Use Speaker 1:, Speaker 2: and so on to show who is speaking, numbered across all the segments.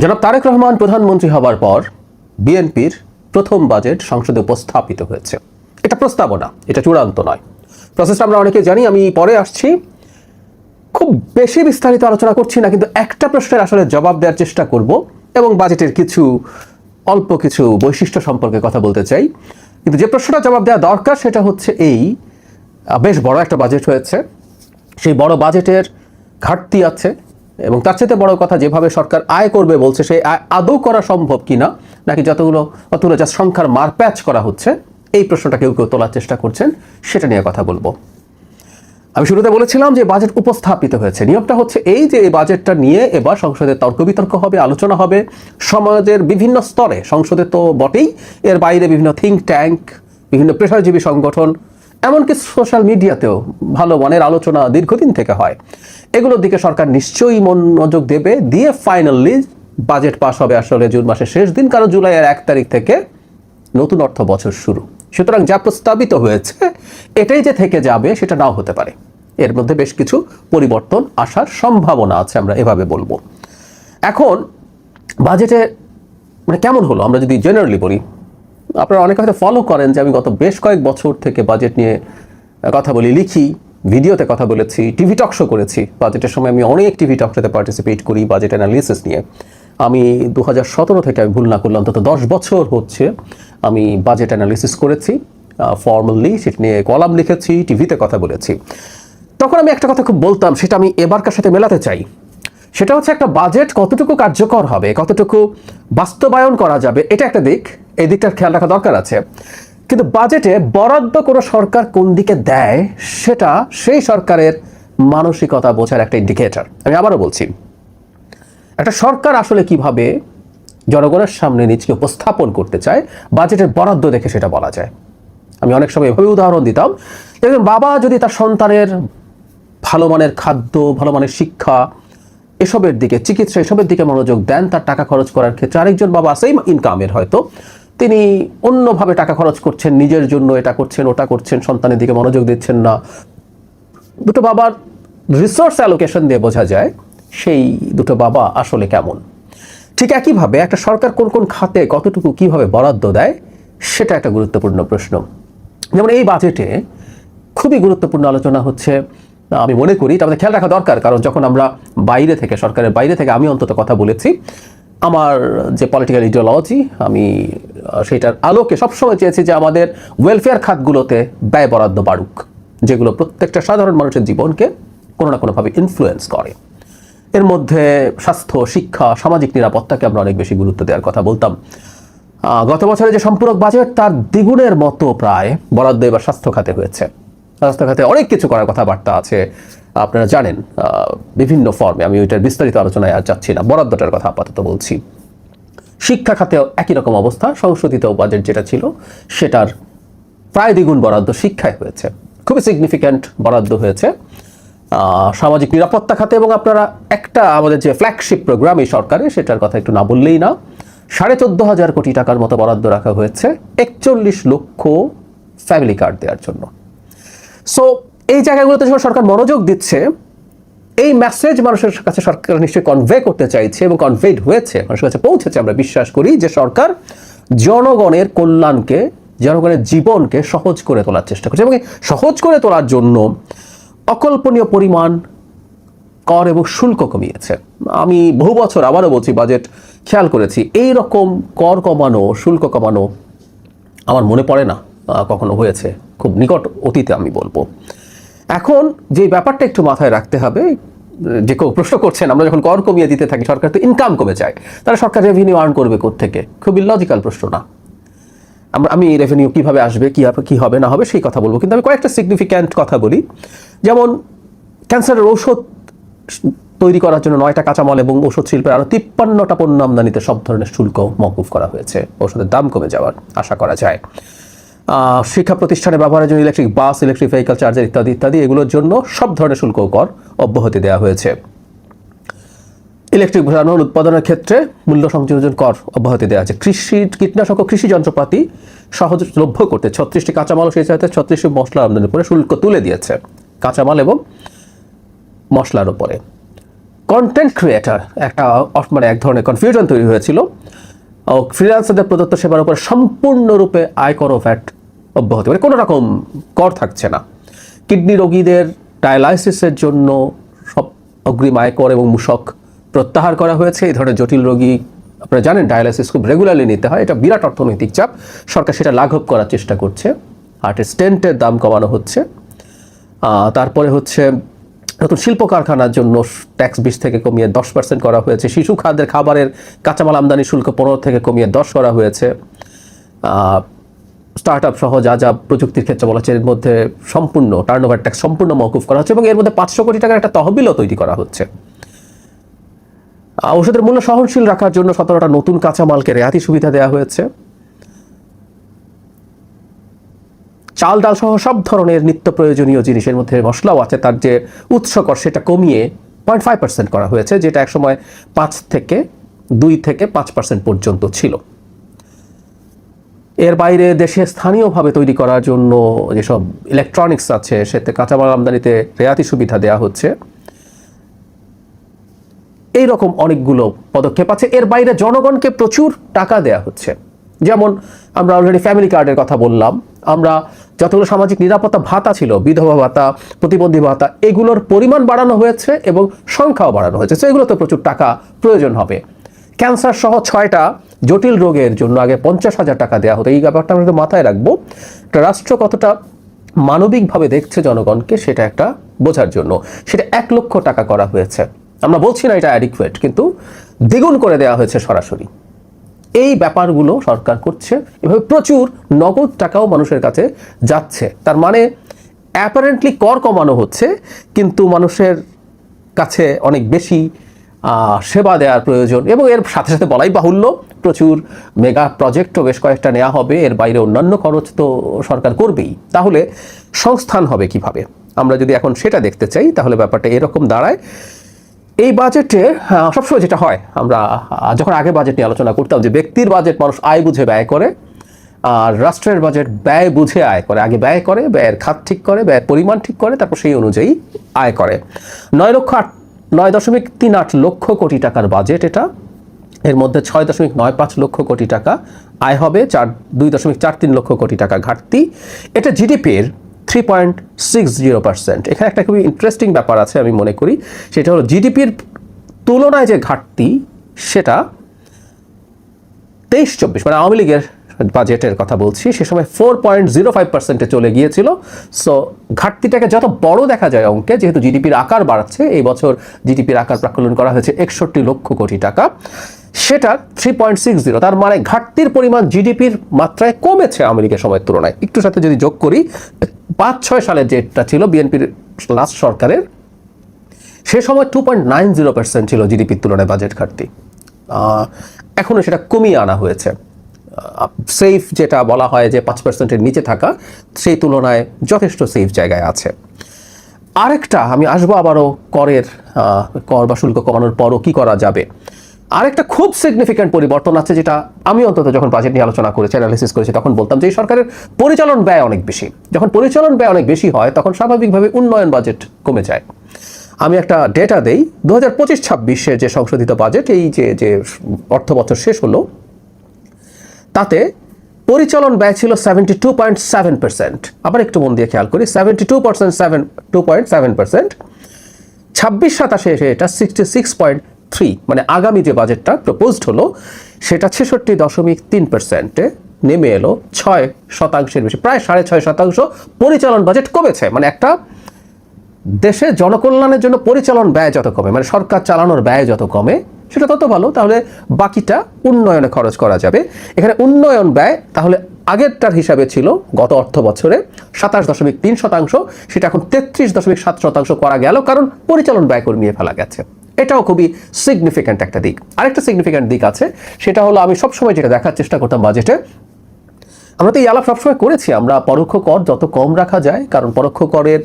Speaker 1: জনাব তারেক রহমান প্রধানমন্ত্রী হবার পর বিএনপির প্রথম বাজেট সংসদে উপস্থাপিত হয়েছে। এটা প্রস্তাবনা, এটা চূড়ান্ত নয়। প্রসেসটা আমরা অনেকে জানি, আমি পরে আসছি। খুব বেশি বিস্তারিত আলোচনা করছি না, কিন্তু একটা প্রশ্নের আসলে জবাব দেওয়ার চেষ্টা করব এবং বাজেটের অল্প কিছু বৈশিষ্ট্য সম্পর্কে কথা বলতে চাই। কিন্তু যে প্রশ্নটা জবাব দেওয়া দরকার সেটা হচ্ছে বেশ বড় একটা বাজেট হয়েছে, সেই বড় বাজেটের ঘাটতি আছে এবং তার চেয়ে বড় কথা, যেভাবে সরকার আয় করবে বলছে সেই আয় আদৌ করা সম্ভব কিনা, নাকি কতগুলো যা সংখ্যার মারপ্যাচ করা হচ্ছে, এই প্রশ্নটা কেউ তোলার চেষ্টা করছেন, সেটা নিয়ে কথা বলবো। আমি শুরুতে বলেছিলাম যে বাজেট উপস্থাপিত হয়েছে। নিয়মটা হচ্ছে এই বাজেটটা নিয়ে এবার সংসদে তর্ক বিতর্ক হবে, আলোচনা হবে সমাজের বিভিন্ন স্তরে, সংসদে তো বটেই, এর বাইরে বিভিন্ন থিঙ্ক ট্যাঙ্ক, বিভিন্ন পেশাজীবী সংগঠন, এমনকি সোশ্যাল মিডিয়াতেও ভালো মানের আলোচনা দীর্ঘদিন থেকে হয়। এগুলোর দিকে সরকার নিশ্চয়ই মনোযোগ দেবে, দিয়ে ফাইনালি বাজেট পাস হবে আসলে জুন মাসের শেষ দিন, কারণ জুলাইয়ের 1 তারিখ থেকে নতুন অর্থ বছর শুরু। সুতরাং যা প্রস্তাবিত হয়েছে এটাই যে থেকে যাবে সেটা নাও হতে পারে, এর মধ্যে বেশ কিছু পরিবর্তন আসার সম্ভাবনা আছে, আমরা এভাবে বলবো। এখন বাজেটে কেমন হলো আমরা যদি জেনারেলি বলি, আপনারা অনেকে হয়তো ফলো করেন যে আমি গত বেশ কয়েক বছর থেকে বাজেট নিয়ে কথা বলি, লিখি, ভিডিওতে কথা বলেছি, টিভি টক শো করেছি। বাজেটের সময় আমি অনেক টিভি টক শোতে পার্টিসিপেট করি বাজেট অ্যানালিসিস নিয়ে। আমি 2017 থেকে, আমি ভুল না করলে অন্তত 10 বছর হচ্ছে আমি বাজেট অ্যানালিসিস করেছি ফর্মালি, সেটা নিয়ে কলাম লিখেছি, টিভিতে কথা বলেছি। তখন আমি একটা কথা খুব বলতাম, সেটা আমি এবারকার সাথে মেলাতে চাই। সেটা হচ্ছে একটা বাজেট কতটুকু কার্যকর হবে, কতটুকু বাস্তবায়ন করা যাবে, এটা একটা দিক, এই দিকটার খেয়াল রাখা দরকার আছে। কিন্তু বাজেটে বরাদ্দ কোনো সরকার কোন দিকে দেয় সেটা সেই সরকারের মানসিকতা বোঝার একটা ইন্ডিকেটর। আমি আবারও বলছি, একটা সরকার আসলে কিভাবে জনগণের সামনে নিজেকে উপস্থাপন করতে চায় বাজেটের বরাদ্দ দেখে সেটা বলা যায়। আমি অনেক সময় এভাবে উদাহরণ দিতাম, দেখবেন বাবা যদি তার সন্তানের ভালো মানের খাদ্য, ভালো মানের শিক্ষা, এসবের দিকে, চিকিৎসা, এসবের দিকে মনোযোগ দেন, তার টাকা খরচ করার ক্ষেত্রে আরেকজন বাবা সেম ইনকামের হয়তো তিনি অন্যভাবে টাকা খরচ করছেন, নিজের জন্য এটা করছেন ওটা করছেন, সন্তানের দিকে মনোযোগ দিচ্ছেন না। দুটো বাবার রিসোর্স অ্যালোকেশন দিয়ে বোঝা যায় সেই দুটো বাবা আসলে কেমন। ঠিক একইভাবে একটা সরকার কোন কোন খাতে কতটুকু কিভাবে বরাদ্দ দেয় সেটা একটা গুরুত্বপূর্ণ প্রশ্ন। যেমন এই বাজেটে খুবই গুরুত্বপূর্ণ আলোচনা হচ্ছে, আমি মনে করি এটা আমাদের খেয়াল রাখা দরকার, কারণ যখন আমরা বাইরে থেকে, সরকারের বাইরে থেকে আমি অন্তত কথা বলেছি, আমার যে পলিটিক্যাল ইডিওলজি, আমি সেইটার আলোকে সবসময় চেয়েছি যে আমাদের ওয়েলফেয়ার খাতগুলোতে ব্যয় বরাদ্দ বাড়ুক, যেগুলো প্রত্যেকটা সাধারণ মানুষের জীবনকে কোনো না কোনোভাবে ইনফ্লুয়েন্স করে। এর মধ্যে স্বাস্থ্য, শিক্ষা, সামাজিক নিরাপত্তাকে আমরা অনেক বেশি গুরুত্ব দেওয়ার কথা বলতাম। গত বছরে যে সম্পূরক বাজেট, তার দ্বিগুণের মতো প্রায় বরাদ্দ এবার স্বাস্থ্য খাতে হয়েছে। স্বাস্থ্য খাতে অনেক কিছু করার কথাবার্তা আছে, আপনারা জানেন, বিভিন্ন ফর্মে। আমি ওইটার বিস্তারিত আলোচনায় আর যাচ্ছি না, বরাদ্দটার কথা আপাতত বলছি। শিক্ষা খাতেও একই রকম অবস্থা, সংশোধিত বাজেট যেটা ছিল সেটার প্রায় দ্বিগুণ বরাদ্দ শিক্ষায় হয়েছে, খুবই সিগনিফিক্যান্ট বরাদ্দ হয়েছে। সামাজিক নিরাপত্তা খাতে, এবং আপনারা একটা আমাদের যে ফ্ল্যাগশিপ প্রোগ্রাম এই সরকারের, সেটার কথা একটু না বললেই না, 14,500 কোটি টাকার মতো বরাদ্দ রাখা হয়েছে 41 লক্ষ ফ্যামিলি কার্ড দেওয়ার জন্য। সো এই জায়গাগুলোতে যখন সরকার মনোযোগ দিচ্ছে, এই মেসেজ মানুষের কাছে সরকার নিশ্চয়ই কনভে করতে চাইছে এবং কনভেড হয়েছে, মানুষের কাছে পৌঁছেছে। আমরা বিশ্বাস করি যে সরকার জনগণের কল্যাণকে, জনগণের জীবনকে সহজ করে তোলার চেষ্টা করছে, এবং সহজ করে তোলার জন্য অকল্পনীয় পরিমাণ কর এবং শুল্ক কমিয়েছে। আমি বহু বছর, আবারও বলছি, বাজেট খেয়াল করেছি, এই রকম কর কমানো, শুল্ক কমানো আমার মনে পড়ে না কখনো হয়েছে, খুব নিকট অতীতে আমি বলবো। এখন যে ব্যাপারটা একটু মাথায় রাখতে হবে, যে কেউ প্রশ্ন করছেন, আমরা যখন কর কমিয়ে দিতে থাকি সরকার তো ইনকাম কমে যায়, তাহলে সরকার রেভিনিউ আর্ন করবে কোত্থেকে? খুব ইলজিক্যাল প্রশ্ন না? আমি রেভিনিউ কিভাবে আসবে, কি হবে না হবে সেই কথা বলবো, কিন্তু আমি কয়েকটা সিগনিফিক্যান্ট কথা বলি। যেমন ক্যান্সারের ঔষধ তৈরি করার জন্য 9টা কাঁচামাল এবং ওষুধ শিল্পের আরও 53টা পণ্য আমদানিতে সব ধরনের শুল্ক মওকুফ করা হয়েছে, ওষুধের দাম কমে যাওয়ার আশা করা যায়। শিক্ষা প্রতিষ্ঠানে ব্যবহারের জন্য electric bus, electric vehicle charger ইত্যাদি ইত্যাদি, এগুলোর জন্য সব ধরনের শুল্ক কর অব্যাহতি দেওয়া হয়েছে। ইলেকট্রিক যানবাহন উৎপাদনের ক্ষেত্রে মূল্য সংযোজন কর অব্যাহতি দেওয়া আছে। কীটনাশক ও কৃষি যন্ত্রপাতি সহজলভ্য করতে 36টি কাঁচামাল, সেই সাথে 36টি মশলার আমদানির উপরে শুল্ক তুলে দিয়েছে, কাঁচামাল এবং মশলার উপরে। কন্টেন্ট ক্রিয়েটার একটা মানে এক ধরনের কনফিউশন তৈরি হয়েছিল। ফ্রিল্যান্সারদের প্রদত্ত সেবার উপর সম্পূর্ণরূপে আয়কর ও ভ্যাট অব্যাহত, মানে কোনো রকম কর থাকছে না। কিডনি রোগীদের ডায়ালাইসিসের জন্য সব অগ্রিম আয়কর এবং মূসক প্রত্যাহার করা হয়েছে। এই ধরনের জটিল রোগী, আপনারা জানেন ডায়ালাইসিস খুব রেগুলারলি নিতে হয়, এটা বিরাট অর্থনৈতিক চাপ, সরকার সেটা লাঘব করার চেষ্টা করছে। হার্টের স্টেন্টের দাম কমানো হচ্ছে। তারপরে হচ্ছে নতুন শিল্প কারখানার জন্য ট্যাক্স 20 থেকে কমিয়ে 10% করা হয়েছে। শিশু খাদ্যের খাবারের কাঁচামাল আমদানি শুল্ক 15 থেকে কমিয়ে 10 করা হয়েছে। স্টার্ট আপ সহ যা যা প্রযুক্তির ক্ষেত্রে বলা হচ্ছে এর মধ্যে সম্পূর্ণ টার্নওভার ট্যাক্স সম্পূর্ণ মওকুফ করা হচ্ছে এবং এর মধ্যে 500 কোটি টাকার একটা তহবিলও তৈরি করা হচ্ছে। ঔষধের মূল্য সহনশীল রাখার জন্য 17টা নতুন কাঁচামালকে রেয়াতি সুবিধা দেওয়া হয়েছে। চাল ডাল সহ সব ধরনের নিত্য প্রয়োজনীয় জিনিসের মধ্যে মশলাও আছে, তার যে উৎসকর সেটা কমিয়ে 0.5% করা হয়েছে, যেটা একসময় 2 থেকে 5% পর্যন্ত ছিল। এর বাইরে দেশে স্থানীয়ভাবে তৈরি করার জন্য যেসব ইলেকট্রনিক্স আছে সেতে কাঁচামাল আমদানিতে রেয়াতি সুবিধা দেওয়া হচ্ছে। এই রকম অনেকগুলো পদক্ষেপ আছে। এর বাইরে জনগণকে প্রচুর টাকা দেওয়া হচ্ছে, যেমন আমরা অলরেডি ফ্যামিলি কার্ডের কথা বললাম, আমরা যতগুলো সামাজিক নিরাপত্তা ভাতা ছিল, বিধবা ভাতা, প্রতিবন্ধী ভাতা, এগুলোর পরিমাণ বাড়ানো হয়েছে এবং সংখ্যাও বাড়ানো হয়েছে। তো এগুলোতে প্রচুর টাকা প্রয়োজন হবে। ক্যান্সার সহ 6টা জটিল রোগের জন্য আগে 50,000 টাকা দেওয়া হতো। এই ব্যাপারটা আমরা মাথায় রাখবো। একটা রাষ্ট্র কতটা মানবিকভাবে দেখছে জনগণকে সেটা একটা বোঝার জন্য সেটা 1 লক্ষ টাকা করা হয়েছে। আমরা বলছি না এটা অ্যাডিকুয়েট, কিন্তু দ্বিগুণ করে দেওয়া হয়েছে সরাসরি। এই ব্যাপারগুলো সরকার করছে। এভাবে প্রচুর নগদ টাকাও মানুষের কাছে যাচ্ছে। তার মানে অ্যাপারেন্টলি কর কমানো হচ্ছে, কিন্তু মানুষের কাছে অনেক বেশি সেবা দেওয়ার প্রয়োজন। এবং এর সাথে সাথে বলাই বাহুল্য প্রচুর মেগা প্রজেক্টও বেশ কয়েকটা নেওয়া হবে। এর বাইরে অন্যান্য খরচ তো সরকার করবেই। তাহলে সংস্থান হবে কিভাবে? আমরা যদি এখন সেটা দেখতে চাই তাহলে ব্যাপারটা এরকম দাঁড়ায়। এই বাজেটে সবসময় যেটা হয়, আমরা যখন আগে বাজেট নিয়ে আলোচনা করতাম যে ব্যক্তির বাজেট মানুষ আয় বুঝে ব্যয় করে, আর রাষ্ট্রের বাজেট ব্যয় বুঝে আয় করে। আগে ব্যয় করে, ব্যয়ের খাত ঠিক করে, ব্যয়ের পরিমাণ ঠিক করে, তারপর সেই অনুযায়ী আয় করে। 9.38 লক্ষ কোটি টাকার বাজেট এটা। এর মধ্যে 6.95 লক্ষ কোটি টাকা আয় হবে, 2.43 লক্ষ কোটি টাকা ঘাটতি। এটা জিডিপির 3.60%। এখানে একটা খুবই ইন্টারেস্টিং ব্যাপার আছে আমি মনে করি, সেটা হলো জিডিপির তুলনায় যে ঘাটতি সেটা 23-24 মানে আওয়ামী লীগের বাজেটের কথা বলছি, সে সময় 4.05%-এ চলে গিয়েছিল। সো ঘাটতিটাকে যত বড় দেখা যায় অঙ্কে, যেহেতু জিডিপির আকার বাড়ছে, এই বছর জিডিপির আকার প্রাকলন করা হয়েছে 61 লক্ষ কোটি টাকা, সেটা 3.60। তার মানে ঘাটতির পরিমাণ জিডিপির মাত্রায় কমেছে আওয়ামী লীগের সময়ের তুলনায়। একটু সাথে যদি যোগ করি, 5-6 সালের যেটা ছিল বিএনপির লাস্ট সরকারের, সে সময় 2.90% ছিল জিডিপির তুলনায় বাজেট ঘাটতি। এখনও সেটা কমিয়ে আনা হয়েছে। সেফ যেটা বলা হয় যে 5%-এর নিচে থাকা, সেই তুলনায় যথেষ্ট সেফ জায়গায় আছে। আরেকটা আমি আসবো আবারও কর বা শুল্ক কমানোর পরও কি করা যাবে। আরেকটা খুব সিগনিফিক্যান্ট পরিবর্তন আছে, যেটা আমি অন্তত যখন বাজেট নিয়ে আলোচনা করেছি, অ্যানালিসিস করেছি, তখন বলতাম যে এই সরকারের পরিচালন ব্যয় অনেক বেশি। যখন পরিচালন ব্যয় অনেক বেশি হয় তখন স্বাভাবিকভাবে উন্নয়ন বাজেট কমে যায়। আমি একটা ডেটা দেই, 2025-26-এ যে সংশোধিত বাজেট, এই যে অর্থ বছর শেষ হলো, তাতে পরিচালন ব্যয় ছিল 72.7%। আবার একটু মন দিয়ে খেয়াল করি, 2.7%। 26-27-এ এসে এটা 66.3, মানে আগামী যে বাজেটটা প্রপোজড হলো সেটা 66.3%-এ নেমে এলো। 6% বেশি, প্রায় 6.5% পরিচালন বাজেট কমেছে। মানে একটা দেশে জনকল্যাণের জন্য পরিচালন ব্যয় যত কমে, মানে সরকার চালানোর ব্যয় যত কমে, সেটা তত ভালো। তাহলে বাকিটা উন্নয়নে খরচ করা যাবে। এখানে উন্নয়ন ব্যয় তাহলে আগেরটার হিসাবে ছিল গত অর্থ বছরে 27.3%, সেটা এখন 33.7% করা গেল, কারণ পরিচালন ব্যয় কমিয়ে ফেলা গেছে। এটাও খুবই সিগনিফিক্যান্ট একটা দিক। আরেকটা সিগনিফিক্যান্ট দিক আছে, সেটা হলো আমি সবসময় যেটা দেখার চেষ্টা করতাম বাজেটে, আমরা তো এই আলাপ সবসময় করেছি, আমরা পরোক্ষ কর যত কম রাখা যায়, কারণ পরোক্ষ করের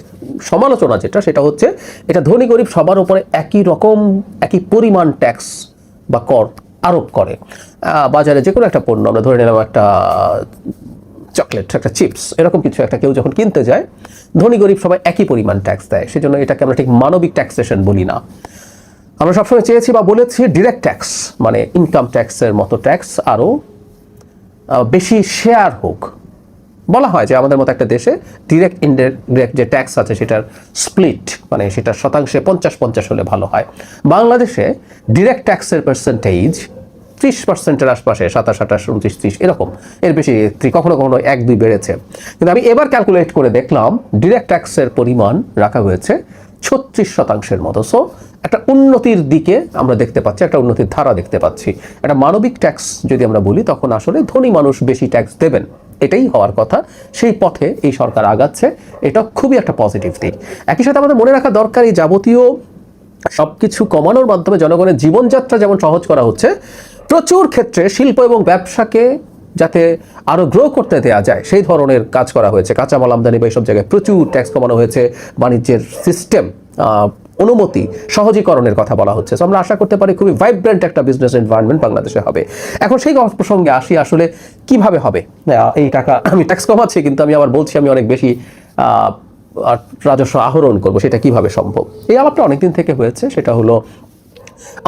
Speaker 1: সমালোচনা যেটা, সেটা হচ্ছে এটা ধনী গরিব সবার উপরে একই পরিমাণ ট্যাক্স বা কর আরোপ করে। বাজারে যে কোনো একটা পণ্য, আমরা ধরে নিলাম একটা চকলেট, একটা চিপস, এরকম কিছু একটা কেউ যখন কিনতে যায়, ধনী গরিব সবাই একই পরিমাণ ট্যাক্স দেয়। সেজন্য এটাকে আমরা ঠিক মানবিক ট্যাক্সেশন বলি না। আমরা সবসময় চেয়েছি বা বলেছি ডিরেক্ট ট্যাক্স মানে ইনকাম ট্যাক্সের মতো ট্যাক্স আরও বেশি শেয়ার হোক। বলা হয় যে আমাদের মতো একটা দেশে ডিরেক্ট ইনডিরেক্ট যে ট্যাক্স আছে সেটার স্প্লিট মানে সেটার শতাংশে 50-50 হলে ভালো হয়। বাংলাদেশে ডিরেক্ট ট্যাক্সের পার্সেন্টেজ 30%-এর আশপাশে, 27-28-29-30 এরকম, এর বেশি কখনো কখনো 1-2 বেড়েছে। কিন্তু আমি এবার ক্যালকুলেট করে দেখলাম ডিরেক্ট ট্যাক্সের পরিমাণ রাখা হয়েছে 36% মতো। সো একটা উন্নতির দিকে আমরা দেখতে পাচ্ছি, একটা উন্নতির ধারা দেখতে পাচ্ছি। একটা মানবিক ট্যাক্স যদি আমরা বলি তখন আসলে ধনী মানুষ বেশি ট্যাক্স দেবেন, এটাই হওয়ার কথা। সেই পথে এই সরকার আগাচ্ছে, এটা খুবই একটা পজিটিভ দিক। একই সাথে আমাদের মনে রাখা দরকার এই যাবতীয় সব কিছু কমানোর মাধ্যমে জনগণের জীবনযাত্রা যেমন সহজ করা হচ্ছে, প্রচুর ক্ষেত্রে শিল্প এবং ব্যবসাকে যাতে আরও গ্রো করতে দেওয়া যায় সেই ধরনের কাজ করা হয়েছে। কাঁচামাল আমদানি বা এইসব জায়গায় প্রচুর ট্যাক্স কমানো হয়েছে, বাণিজ্যের সিস্টেম অনুমতি সহজীকরণের কথা বলা হচ্ছে। সো আমরা আশা করতে পারি খুবই ভাইব্রেন্ট একটা বিজনেস এনভায়রনমেন্ট বাংলাদেশে হবে। এখন সেই প্রসঙ্গে আসি, আসলে কিভাবে হবে এই টাকা। আমি ট্যাক্স কমাচ্ছি কিন্তু আমি আবার বলছি আমি অনেক বেশি রাজস্ব আহরণ করবো, সেটা কিভাবে সম্ভব? এই আলাপটা অনেকদিন থেকে হয়েছে। সেটা হলো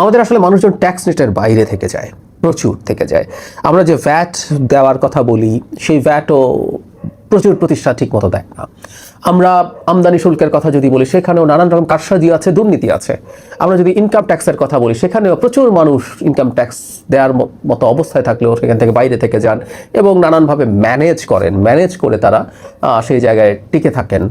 Speaker 1: আমাদের আসলে মানুষজন ট্যাক্স নেটের বাইরে থেকে যায়, প্রচুর থেকে যায়। আমরা যে ভ্যাট দেওয়ার কথা বলি সেই ভ্যাটও প্রচুর প্রতিষ্ঠান ঠিক মতো দেয় না। আমরা আমদানি শুল্কের কথা যদি বলি সেখানেও নানান রকম কারসাজি আছে, দুর্নীতি আছে। আমরা যদি ইনকাম ট্যাক্সের কথা বলি সেখানেও প্রচুর মানুষ ইনকাম ট্যাক্স দেওয়ার মতো অবস্থায় থাকলেও সেখান থেকে বাইরে থেকে যান এবং নানানভাবে ম্যানেজ করে তারা সেই জায়গায় টিকে থাকেন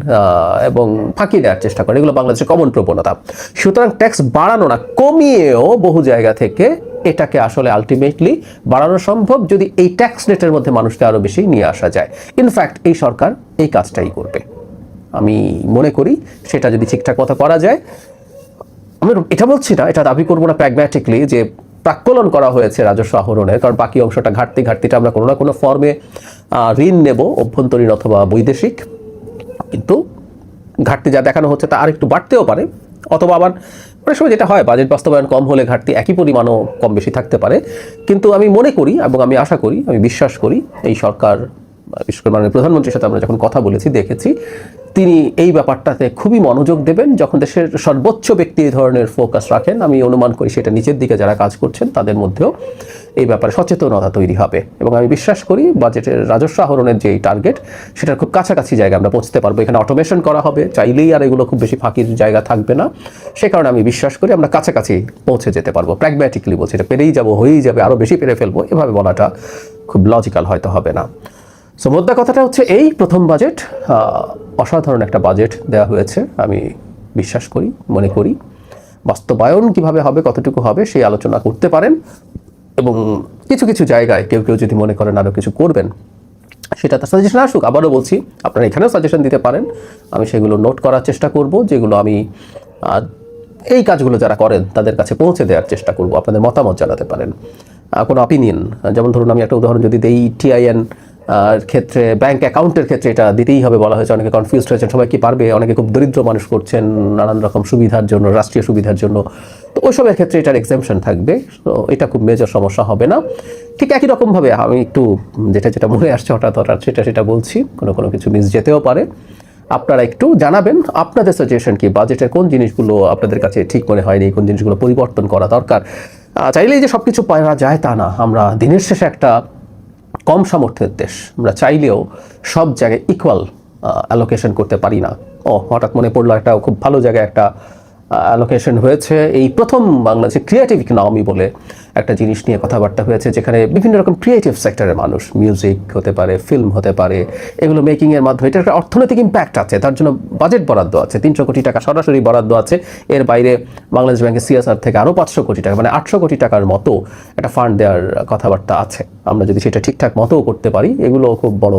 Speaker 1: এবং ফাঁকি দেওয়ার চেষ্টা করেন। এগুলো বাংলাদেশের কমন প্রবণতা। সুতরাং ট্যাক্স বাড়ানো না, কমিয়েও বহু জায়গা থেকে এটাকে আসলে আলটিমেটলি বাড়ানো সম্ভব যদি এই ট্যাক্স রেটের মধ্যে মানুষকে আরও বেশি নিয়ে আসা যায়। ইনফ্যাক্ট এই সরকার এই কাজটাই করবে আমি মনে করি। সেটা যদি ঠিকঠাক মতো করা যায়, আমি এটা বলছি না, এটা দাবি করবো না প্র্যাগম্যাটিকলি যে প্রাক্কলন করা হয়েছে রাজস্ব আহরণের, কারণ বাকি অংশটা ঘাটতিটা আমরা কোনো না কোনো ফর্মে ঋণ নেব, অভ্যন্তরীণ অথবা বৈদেশিক। কিন্তু ঘাটতি যা দেখানো হচ্ছে তা আরেকটু বাড়তেও পারে, অথবা আবার অনেক সময় যেটা হয় বাজেট বাস্তবায়ন কম হলে ঘাটতি একই পরিমাণও কম বেশি থাকতে পারে। কিন্তু আমি মনে করি এবং আমি আশা করি, আমি বিশ্বাস করি এই সরকার, বিশেষ করে মাননীয় প্রধানমন্ত্রীর সাথে আমরা যখন কথা বলেছি দেখেছি তিনি এই ব্যাপারটাতে খুবই মনোযোগ দেবেন। যখন দেশের সর্বোচ্চ ব্যক্তি এই ধরনের ফোকাস রাখেন, আমি অনুমান করি সেটা নিচের দিকে যারা কাজ করছেন তাদের মধ্যেও এই ব্যাপারে সচেতনতা তৈরি হবে। এবং আমি বিশ্বাস করি বাজেটের রাজস্ব আহরণের যে টার্গেট সেটার খুব কাছাকাছি জায়গায় আমরা পৌঁছতে পারবো। এখানে অটোমেশন করা হবে, চাইলেই আর এগুলো খুব বেশি ফাঁকির জায়গা থাকবে না। সে কারণে আমি বিশ্বাস করি আমরা কাছাকাছি পৌঁছে যেতে পারবো। প্র্যাগম্যাটিকলি বলছি, এটা পেরেই যাবো, হয়েই যাবে, আরও বেশি পেরে ফেলবো, এভাবে বলাটা খুব লজিক্যাল হয়তো হবে না। সো মোদ্দা কথাটা হচ্ছে এই প্রথম বাজেট অসাধারণ একটা বাজেট দেওয়া হয়েছে। আমি বিশ্বাস করি, মনে করি বাস্তবায়ন কিভাবে হবে, কতটুকু হবে সেই আলোচনা করতে পারেন। এবং কিছু কিছু জায়গায় কেউ যদি মনে করেন আরও কিছু করবেন, সেটা তার সাজেশন আসুক। আবারও বলছি, আপনারা এখানেও সাজেশন দিতে পারেন, আমি সেগুলো নোট করার চেষ্টা করব। যেগুলো আমি এই কাজগুলো যারা করেন তাদের কাছে পৌঁছে দেওয়ার চেষ্টা করব। আপনাদের মতামত জানাতে পারেন, কোনো অপিনিয়ন। যেমন ধরুন আমি একটা উদাহরণ যদি দেই, TIN ক্ষেত্রে, ব্যাংক অ্যাকাউন্টের ক্ষেত্রে এটা দিতেই হবে বলা হয়েছে। অনেকে কনফিউজড হয়েছেন, সবাই কি পারবে? অনেকে খুব দরিদ্র মানুষ করছেন নানান রকম সুবিধার জন্য, রাষ্ট্রীয় সুবিধার জন্য। তো ওইসবের ক্ষেত্রে এটার এক্সাম্পশন থাকবে। তো এটা খুব মেজর সমস্যা হবে না। ঠিক একই রকমভাবে আমি একটু যেটা মনে আসছে হঠাৎ সেটা বলছি, কোনো কিছু মিস যেতেও পারে। আপনারা একটু জানাবেন আপনাদের সাজেশন কি, বাজেটের কোন জিনিসগুলো আপনাদের কাছে ঠিক মনে হয়নি, কোন জিনিসগুলো পরিবর্তন করা দরকার। চাইলেই যে সব কিছু পাওয়া যায় তা না। আমরা দিনের শেষে একটা কম সামর্থ্যের দেশ, আমরা চাইলেও সব জায়গায় ইকুয়াল অ্যালোকেশন করতে পারি না। হঠাৎ মনে পড়লো একটা খুব ভালো জায়গায় একটা অ্যালোকেশন হয়েছে। এই প্রথম বাংলাদেশে ক্রিয়েটিভ ইকোনমি বলে একটা জিনিস নিয়ে কথাবার্তা হয়েছে, যেখানে বিভিন্ন রকম ক্রিয়েটিভ সেক্টরের মানুষ, মিউজিক হতে পারে, ফিল্ম হতে পারে, এগুলো মেকিংয়ের মাধ্যমে এটার একটা অর্থনৈতিক ইম্প্যাক্ট আছে। তার জন্য বাজেট বরাদ্দ আছে, 300 কোটি টাকা সরাসরি বরাদ্দ আছে। এর বাইরে বাংলাদেশ ব্যাংকের CSR থেকে আরও 500 কোটি টাকা, মানে 800 কোটি টাকার মতো একটা ফান্ড দেওয়ার কথাবার্তা আছে। আমরা যদি সেটা ঠিকঠাক মতো করতে পারি, এগুলো খুব বড়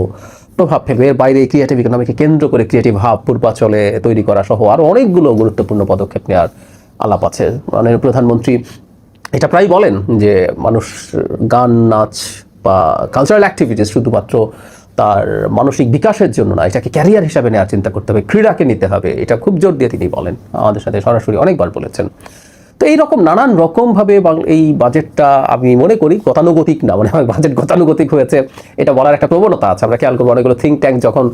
Speaker 1: প্রভাব ফেলবে। এর বাইরে ক্রিয়েটিভ ইকোনমিকে কেন্দ্র করে ক্রিয়েটিভ হাব পূর্বাচলে তৈরি করা সহ আরও অনেকগুলো গুরুত্বপূর্ণ পদক্ষেপ নেওয়ার আলাপ আছে। মাননীয় প্রধানমন্ত্রী এটা প্রায় বলেন যে মানুষ গান, নাচ বা কালচারাল অ্যাক্টিভিটিস শুধুমাত্র তার মানসিক বিকাশের জন্য না, এটাকে ক্যারিয়ার হিসাবে নেওয়ার চিন্তা করতে হবে, ক্রীড়াকে নিতে হবে। এটা খুব জোর দিয়ে তিনি বলেন, আমাদের সাথে সরাসরি অনেকবার বলেছেন। তো এইরকম নানান রকমভাবে এই বাজেটটা আমি মনে করি গতানুগতিক না, মানে বাজেট গতানুগতিক হয়েছে এটা বলার একটা প্রবণতা আছে। আমরা খেয়াল করবো অনেকগুলো থিঙ্ক ট্যাঙ্ক যখন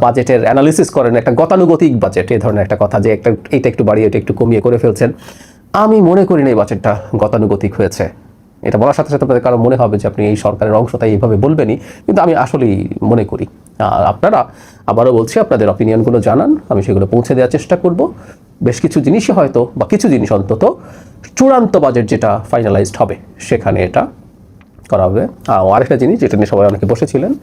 Speaker 1: বাজেটের অ্যানালিসিস করেন, একটা গতানুগতিক বাজেট এই ধরনের একটা কথা, যে এইটা একটু বাড়িয়ে এটা একটু কমিয়ে করে ফেলছেন। আমি মনে করি না এই বাজেটটা গতানুগতিক হয়েছে। এটা বলার সাথে সাথে আপনাদের কারো মনে হবে যে আপনি এই সরকারের অংশ তাই এইভাবে বলবেনই, কিন্তু আমি আসলেই মনে করি। আর আপনারা, আবারও বলছি, আপনাদের অপিনিয়নগুলো জানান, আমি সেগুলো পৌঁছে দেওয়ার চেষ্টা করব। বেশ কিছু জিনিসই হয়তো, বা কিছু জিনিস অন্তত চূড়ান্ত বাজেট যেটা ফাইনালাইজড হবে সেখানে এটা করা হবে। আরেকটা জিনিস যেটা নিয়ে সবাই অনেকে বসেছিলেন,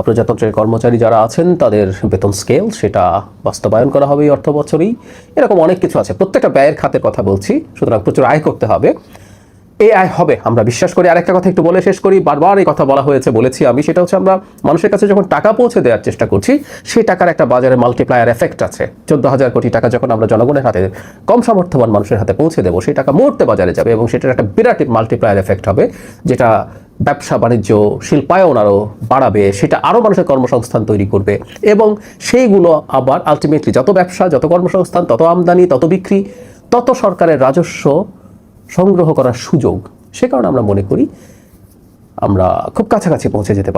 Speaker 1: প্রজাতন্ত্রের কর্মচারী যারা আছেন তাদের বেতন স্কেল সেটা বাস্তবায়ন করা হবে এই অর্থ বছরেই। এরকম অনেক কিছু আছে, প্রত্যেকটা ব্যয়ের খাতের কথা বলছি, সুতরাং প্রচুর আয় করতে হবে। এই আয় হবে আমরা বিশ্বাস করি। আরেকটা কথা একটু বলে শেষ করি, বারবার এই কথা বলা হয়েছে, বলেছি আমি, সেটা হচ্ছে আমরা মানুষের কাছে যখন টাকা পৌঁছে দেওয়ার চেষ্টা করছি সেই টাকার একটা বাজারে মাল্টিপ্লায়ার এফেক্ট আছে। 14,000 কোটি টাকা যখন আমরা জনগণের হাতে, কম সামর্থ্যবান মানুষের হাতে পৌঁছে দেবো, সেই টাকা মুহূর্তে বাজারে যাবে এবং সেটার একটা বিরাট মাল্টিপ্লায়ার এফেক্ট হবে, যেটা ব্যবসা বাণিজ্য, শিল্পায়ন আরও বাড়াবে, সেটা আরও মানুষের কর্মসংস্থান তৈরি করবে এবং সেইগুলো আবার আলটিমেটলি যত ব্যবসা, যত কর্মসংস্থান, তত আমদানি, তত বিক্রি, তত সরকারের রাজস্ব সংগ্রহ করার সুযোগ। সে কারণে আমরা মনে করি আমরা খুব কাছাকাছি পৌঁছে যেতে পারি।